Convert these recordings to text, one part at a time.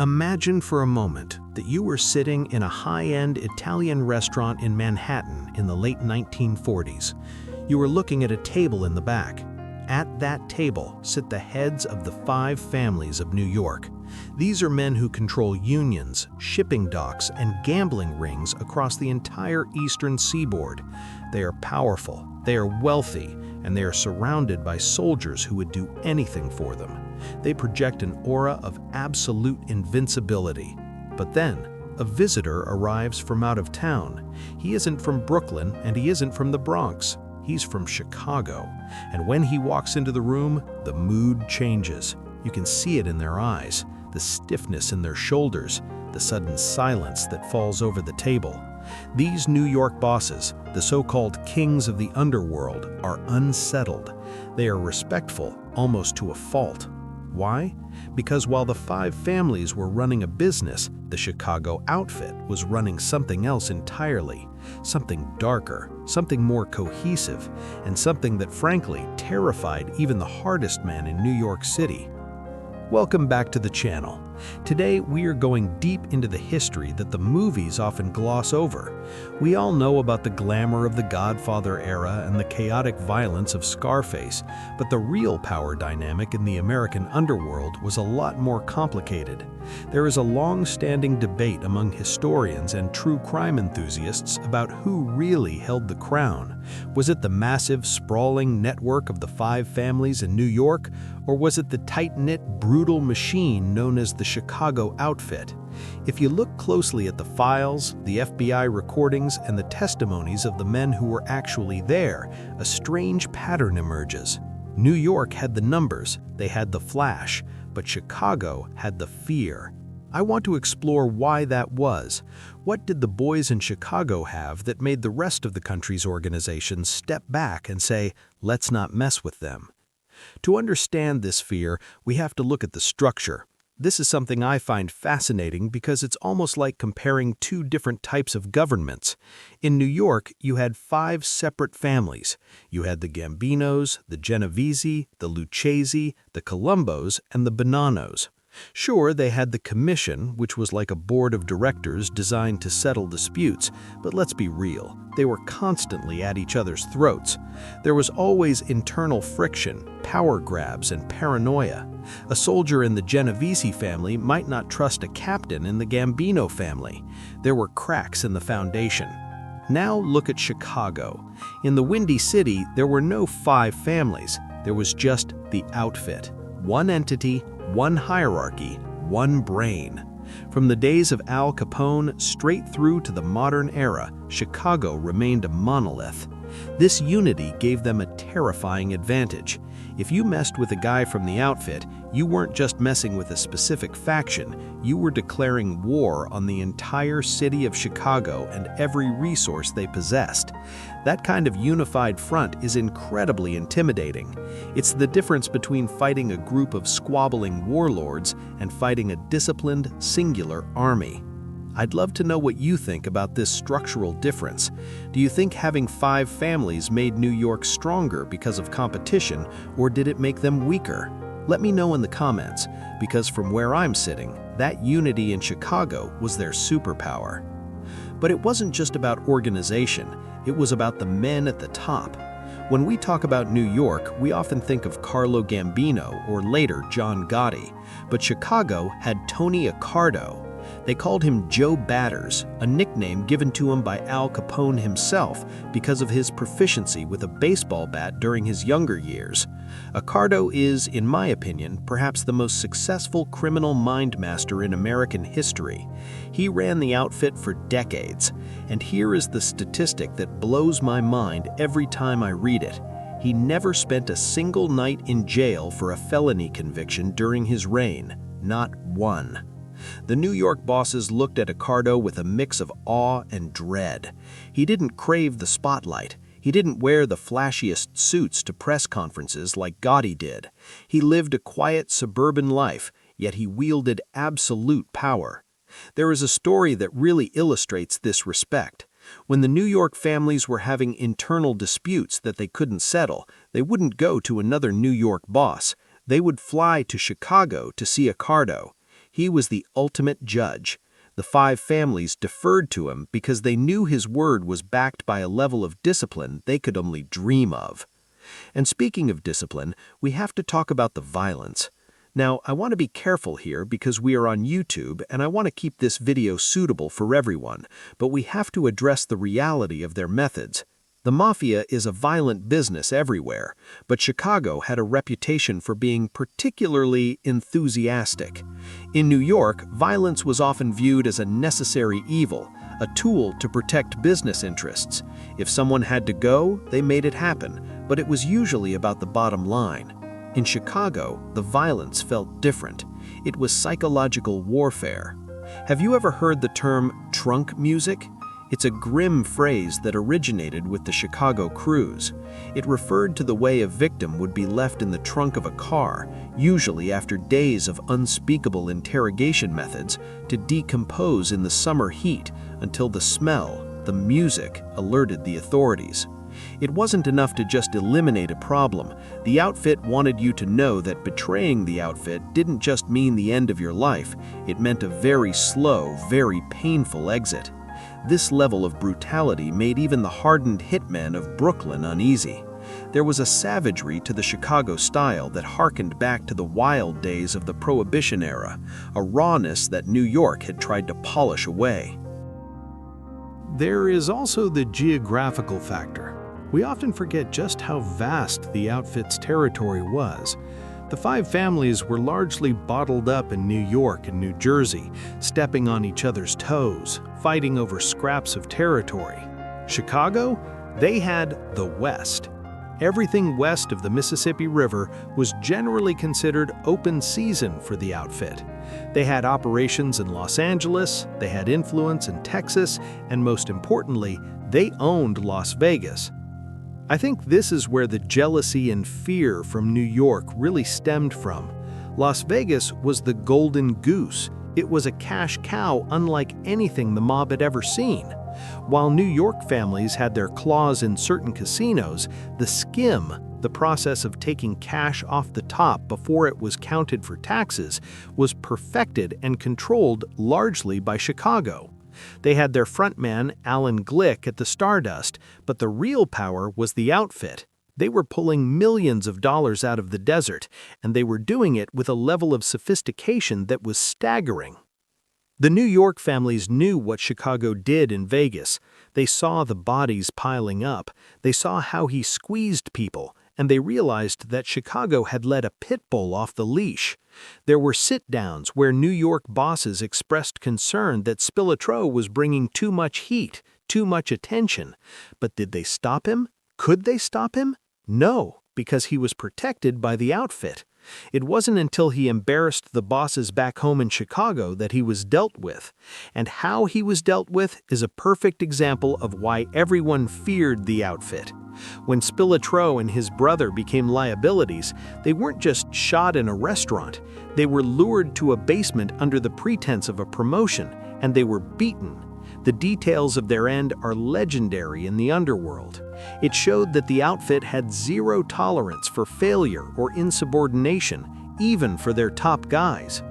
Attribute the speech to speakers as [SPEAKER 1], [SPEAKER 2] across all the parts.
[SPEAKER 1] Imagine for a moment that you were sitting in a high-end Italian restaurant in Manhattan in the late 1940s. You were looking at a table in the back. At that table sit the heads of the 5 families of New York. These are men who control unions, shipping docks, and gambling rings across the entire eastern seaboard. They are powerful, they are wealthy, and they are surrounded by soldiers who would do anything for them. They project an aura of absolute invincibility. But then, a visitor arrives from out of town. He isn't from Brooklyn, and he isn't from the Bronx. He's from Chicago. And when he walks into the room, the mood changes. You can see it in their eyes, the stiffness in their shoulders, the sudden silence that falls over the table. These New York bosses, the so-called kings of the underworld, are unsettled. They are respectful, almost to a fault. Why? Because while the 5 families were running a business, the Chicago outfit was running something else entirely. Something darker, something more cohesive, and something that frankly terrified even the hardest man in New York City. Welcome back to the channel. Today we are going deep into the history that the movies often gloss over. We all know about the glamour of the Godfather era and the chaotic violence of Scarface, but the real power dynamic in the American underworld was a lot more complicated. There is a long-standing debate among historians and true crime enthusiasts about who really held the crown. Was it the massive, sprawling network of the 5 families in New York, or was it the tight-knit, brutal machine known as the Chicago outfit? If you look closely at the files, the FBI recordings, and the testimonies of the men who were actually there, a strange pattern emerges. New York had the numbers, they had the flash, but Chicago had the fear. I want to explore why that was. What did the boys in Chicago have that made the rest of the country's organizations step back and say, let's not mess with them? To understand this fear, we have to look at the structure. This is something I find fascinating because it's almost like comparing 2 different types of governments. In New York, you had 5 separate families. You had the Gambinos, the Genovese, the Lucchese, the Colombos, and the Bonanos. Sure, they had the Commission, which was like a board of directors designed to settle disputes, but let's be real, they were constantly at each other's throats. There was always internal friction, power grabs, and paranoia. A soldier in the Genovese family might not trust a captain in the Gambino family. There were cracks in the foundation. Now look at Chicago. In the Windy City, there were no 5 families. There was just the outfit. One entity, one hierarchy, one brain. From the days of Al Capone straight through to the modern era, Chicago remained a monolith. This unity gave them a terrifying advantage. If you messed with a guy from the outfit, you weren't just messing with a specific faction, you were declaring war on the entire city of Chicago and every resource they possessed. That kind of unified front is incredibly intimidating. It's the difference between fighting a group of squabbling warlords and fighting a disciplined, singular army. I'd love to know what you think about this structural difference. Do you think having 5 families made New York stronger because of competition, or did it make them weaker? Let me know in the comments, because from where I'm sitting, that unity in Chicago was their superpower. But it wasn't just about organization, it was about the men at the top. When we talk about New York, we often think of Carlo Gambino or later John Gotti, but Chicago had Tony Accardo. They called him Joe Batters, a nickname given to him by Al Capone himself because of his proficiency with a baseball bat during his younger years. Accardo is, in my opinion, perhaps the most successful criminal mindmaster in American history. He ran the outfit for decades, and here is the statistic that blows my mind every time I read it. He never spent a single night in jail for a felony conviction during his reign, not one. The New York bosses looked at Accardo with a mix of awe and dread. He didn't crave the spotlight. He didn't wear the flashiest suits to press conferences like Gotti did. He lived a quiet suburban life, yet he wielded absolute power. There is a story that really illustrates this respect. When the New York families were having internal disputes that they couldn't settle, they wouldn't go to another New York boss. They would fly to Chicago to see Accardo. He was the ultimate judge. The five families deferred to him because they knew his word was backed by a level of discipline they could only dream of. And speaking of discipline, we have to talk about the violence. Now, I want to be careful here because we are on YouTube and I want to keep this video suitable for everyone, but we have to address the reality of their methods. The Mafia is a violent business everywhere, but Chicago had a reputation for being particularly enthusiastic. In New York, violence was often viewed as a necessary evil, a tool to protect business interests. If someone had to go, they made it happen, but it was usually about the bottom line. In Chicago, the violence felt different. It was psychological warfare. Have you ever heard the term trunk music? It's a grim phrase that originated with the Chicago Cruise. It referred to the way a victim would be left in the trunk of a car, usually after days of unspeakable interrogation methods, to decompose in the summer heat until the smell, the music, alerted the authorities. It wasn't enough to just eliminate a problem. The outfit wanted you to know that betraying the outfit didn't just mean the end of your life, it meant a very slow, very painful exit. This level of brutality made even the hardened hitmen of Brooklyn uneasy. There was a savagery to the Chicago style that harkened back to the wild days of the Prohibition era, a rawness that New York had tried to polish away.
[SPEAKER 2] There is also the geographical factor. We often forget just how vast the outfit's territory was. The five families were largely bottled up in New York and New Jersey, stepping on each other's toes, fighting over scraps of territory. Chicago? They had the West. Everything west of the Mississippi River was generally considered open season for the outfit. They had operations in Los Angeles, they had influence in Texas, and most importantly, they owned Las Vegas. I think this is where the jealousy and fear from New York really stemmed from. Las Vegas was the golden goose. It was a cash cow unlike anything the mob had ever seen. While New York families had their claws in certain casinos, the Skim, the process of taking cash off the top before it was counted for taxes, was perfected and controlled largely by Chicago. They had their frontman, Alan Glick, at the Stardust, but the real power was the outfit. They were pulling millions of dollars out of the desert, and they were doing it with a level of sophistication that was staggering. The New York families knew what Chicago did in Vegas. They saw the bodies piling up. They saw how he squeezed people, and they realized that Chicago had let a pit bull off the leash. There were sit-downs where New York bosses expressed concern that Spilotro was bringing too much heat, too much attention. But did they stop him? Could they stop him? No, because he was protected by the outfit. It wasn't until he embarrassed the bosses back home in Chicago that he was dealt with. And how he was dealt with is a perfect example of why everyone feared the outfit. When Spilotro and his brother became liabilities, they weren't just shot in a restaurant. They were lured to a basement under the pretense of a promotion, and they were beaten. The details of their end are legendary in the underworld. It showed that the outfit had zero tolerance for failure or insubordination, even for their top guys.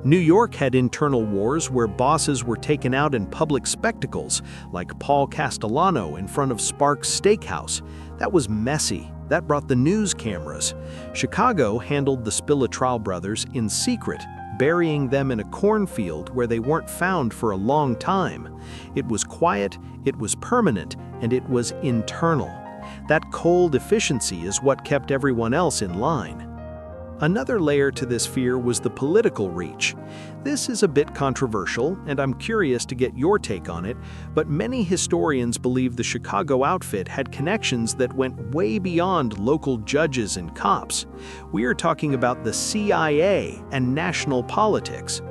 [SPEAKER 2] New York had internal wars where bosses were taken out in public spectacles, like Paul Castellano in front of Sparks Steakhouse. That was messy. That brought the news cameras. Chicago handled the Spilotro brothers in secret, burying them in a cornfield where they weren't found for a long time. It was quiet, it was permanent, and it was internal. That cold efficiency is what kept everyone else in line. Another layer to this fear was the political reach. This is a bit controversial, and I'm curious to get your take on it, but many historians believe the Chicago outfit had connections that went way beyond local judges and cops. We are talking about the CIA and national politics.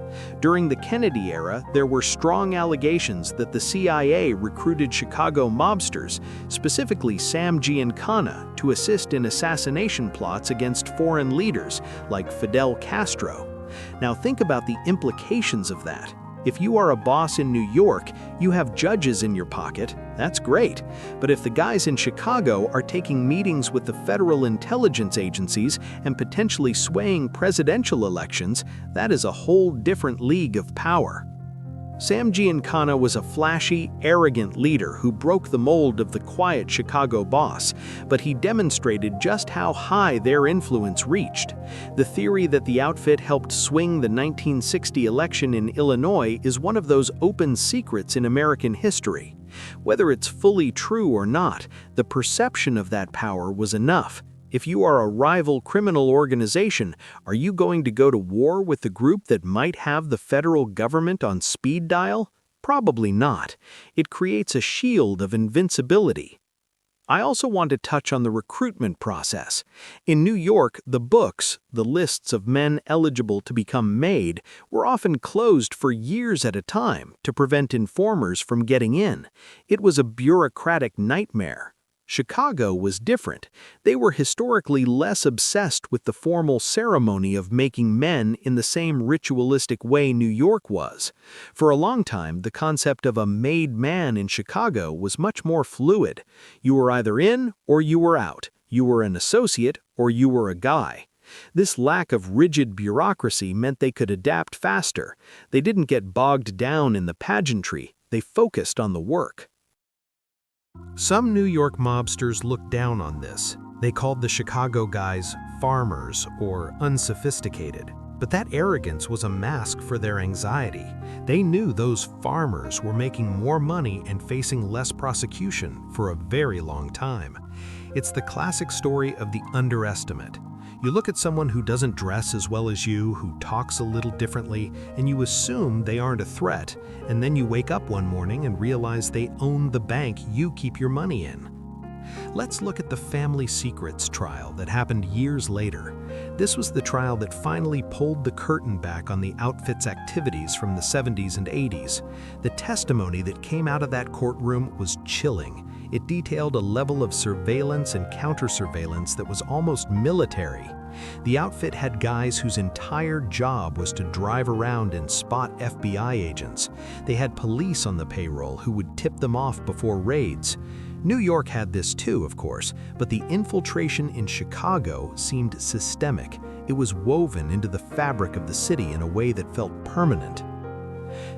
[SPEAKER 2] During the Kennedy era, there were strong allegations that the CIA recruited Chicago mobsters, specifically Sam Giancana, to assist in assassination plots against foreign leaders like Fidel Castro. Now think about the implications of that.
[SPEAKER 1] If you are a boss in New York, you have judges in your pocket, that's great. But if the guys in Chicago are taking meetings with the federal intelligence agencies and potentially swaying presidential elections, that is a whole different league of power. Sam Giancana was a flashy, arrogant leader who broke the mold of the quiet Chicago boss, but he demonstrated just how high their influence reached. The theory that the outfit helped swing the 1960 election in Illinois is one of those open secrets in American history. Whether it's fully true or not, the perception of that power was enough. If you are a rival criminal organization, are you going to go to war with the group that might have the federal government on speed dial? Probably not. It creates a shield of invincibility. I also want to touch on the recruitment process. In New York, the books, the lists of men eligible to become made, were often closed for years at a time to prevent informers from getting in. It was a bureaucratic nightmare. Chicago was different. They were historically less obsessed with the formal ceremony of making men in the same ritualistic way New York was. For a long time, the concept of a made man in Chicago was much more fluid. You were either in or you were out. You were an associate or you were a guy. This lack of rigid bureaucracy meant they could adapt faster. They didn't get bogged down in the pageantry. They focused on the work.
[SPEAKER 2] Some New York mobsters looked down on this. They called the Chicago guys farmers or unsophisticated. But that arrogance was a mask for their anxiety. They knew those farmers were making more money and facing less prosecution for a very long time. It's the classic story of the underestimate. You look at someone who doesn't dress as well as you, who talks a little differently, and you assume they aren't a threat, and then you wake up one morning and realize they own the bank you keep your money in. Let's look at the Family Secrets trial that happened years later. This was the trial that finally pulled the curtain back on the outfit's activities from the 70s and 80s. The testimony that came out of that courtroom was chilling. It detailed a level of surveillance and counter-surveillance that was almost military. The outfit had guys whose entire job was to drive around and spot FBI agents. They had police on the payroll who would tip them off before raids. New York had this too, of course, but the infiltration in Chicago seemed systemic. It was woven into the fabric of the city in a way that felt permanent.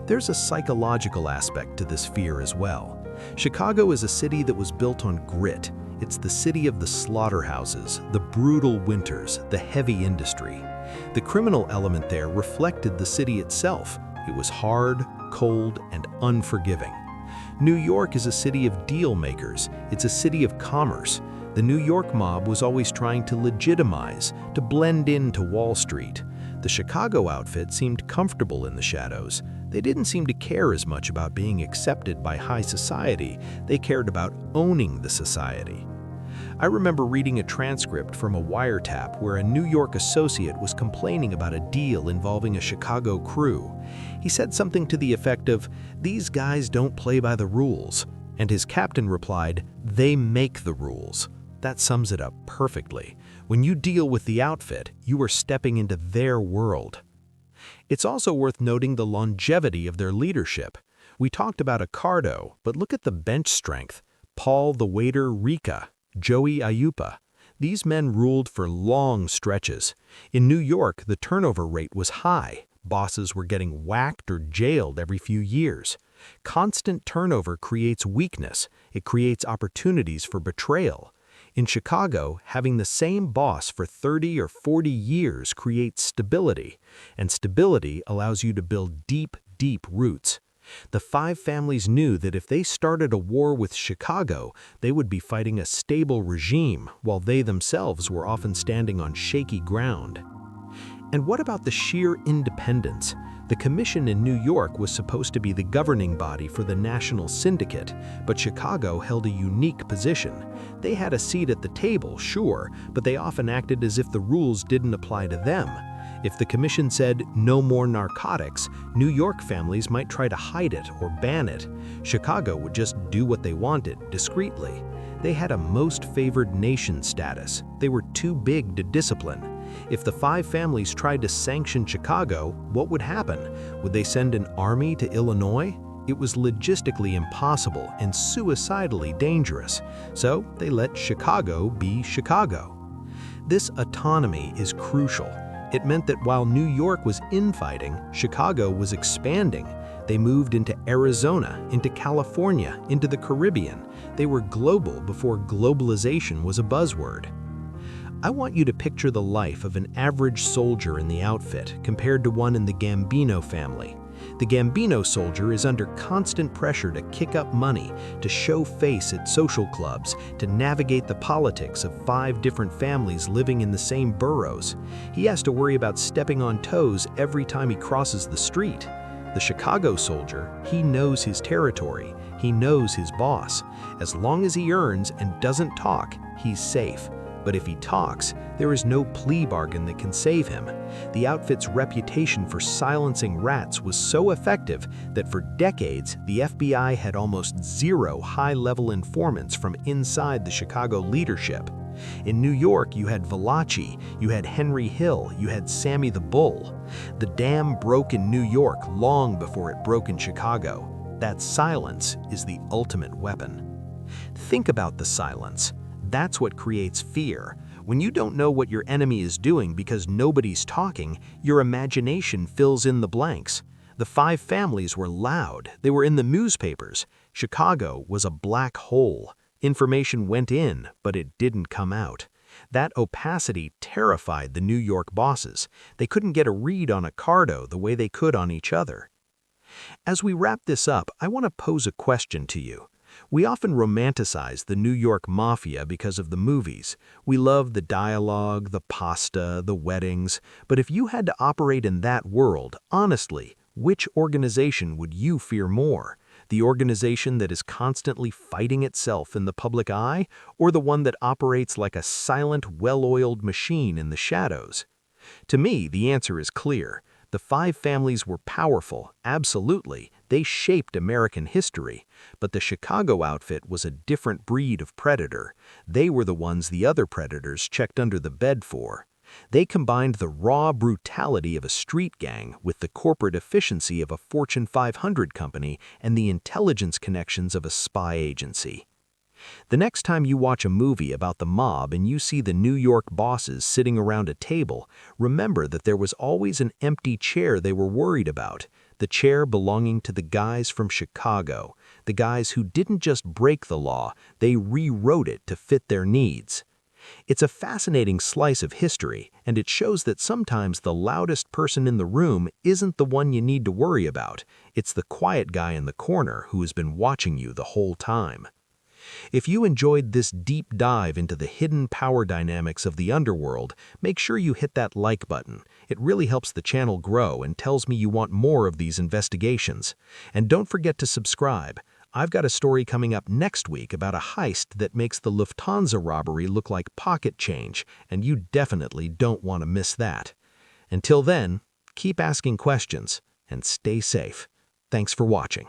[SPEAKER 2] There's a psychological aspect to this fear as well. Chicago is a city that was built on grit. It's the city of the slaughterhouses, the brutal winters, the heavy industry. The criminal element there reflected the city itself. It was hard, cold, and unforgiving. New York is a city of deal makers. It's a city of commerce. The New York mob was always trying to legitimize, to blend into Wall Street. The Chicago outfit seemed comfortable in the shadows. They didn't seem to care as much about being accepted by high society. They cared about owning the society. I remember reading a transcript from a wiretap where a New York associate was complaining about a deal involving a Chicago crew. He said something to the effect of, "These guys don't play by the rules." And his captain replied, "They make the rules." That sums it up perfectly. When you deal with the outfit, you are stepping into their world. It's also worth noting the longevity of their leadership. We talked about Accardo, but look at the bench strength. Paul the Waiter Rica, Joey Aiuppa. These men ruled for long stretches. In New York, the turnover rate was high. Bosses were getting whacked or jailed every few years. Constant turnover creates weakness. It creates opportunities for betrayal. In Chicago, having the same boss for 30 or 40 years creates stability, and stability allows you to build deep, deep roots. The five families knew that if they started a war with Chicago, they would be fighting a stable regime, while they themselves were often standing on shaky ground. And what about the sheer independence? The commission in New York was supposed to be the governing body for the national syndicate, but Chicago held a unique position. They had a seat at the table, sure, but they often acted as if the rules didn't apply to them. If the commission said, "No more narcotics," New York families might try to hide it or ban it. Chicago would just do what they wanted, discreetly. They had a most favored nation status. They were too big to discipline.
[SPEAKER 1] If the five families tried to sanction Chicago, what would happen? Would they send an army to Illinois? It was logistically impossible and suicidally dangerous, so they let Chicago be Chicago. This autonomy is crucial. It meant that while New York was infighting, Chicago was expanding. They moved into Arizona, into California, into the Caribbean. They were global before globalization was a buzzword. I want you to picture the life of an average soldier in the outfit compared to one in the Gambino family. The Gambino soldier is under constant pressure to kick up money, to show face at social clubs, to navigate the politics of 5 different families living in the same boroughs. He has to worry about stepping on toes every time he crosses the street. The Chicago soldier, he knows his territory. He knows his boss. As long as he earns and doesn't talk, he's safe. But if he talks, there is no plea bargain that can save him. The outfit's reputation for silencing rats was so effective that for decades, the FBI had almost 0 high-level informants from inside the Chicago leadership. In New York, you had Valachi, you had Henry Hill, you had Sammy the Bull. The dam broke in New York long before it broke in Chicago. That silence is the ultimate weapon. Think about the silence. That's what creates fear. When you don't know what your enemy is doing because nobody's talking, your imagination fills in the blanks. The 5 families were loud. They were in the newspapers. Chicago was a black hole. Information went in, but it didn't come out. That opacity terrified the New York bosses. They couldn't get a read on Accardo the way they could on each other. As we wrap this up, I want to pose a question to you. We often romanticize the New York Mafia because of the movies. We love the dialogue, the pasta, the weddings. But if you had to operate in that world, honestly, which organization would you fear more? The organization that is constantly fighting itself in the public eye, or the one that operates like a silent, well-oiled machine in the shadows? To me, the answer is clear. The 5 families were powerful, absolutely. They shaped American history. But the Chicago outfit was a different breed of predator. They were the ones the other predators checked under the bed for. They combined the raw brutality of a street gang with the corporate efficiency of a Fortune 500 company and the intelligence connections of a spy agency. The next time you watch a movie about the mob and you see the New York bosses sitting around a table, remember that there was always an empty chair they were worried about, the chair belonging to the guys from Chicago, the guys who didn't just break the law, they rewrote it to fit their needs. It's a fascinating slice of history, and it shows that sometimes the loudest person in the room isn't the one you need to worry about. It's the quiet guy in the corner who has been watching you the whole time. If you enjoyed this deep dive into the hidden power dynamics of the underworld, make sure you hit that like button. It really helps the channel grow and tells me you want more of these investigations. And don't forget to subscribe. I've got a story coming up next week about a heist that makes the Lufthansa robbery look like pocket change, and you definitely don't want to miss that. Until then, keep asking questions and stay safe. Thanks for watching.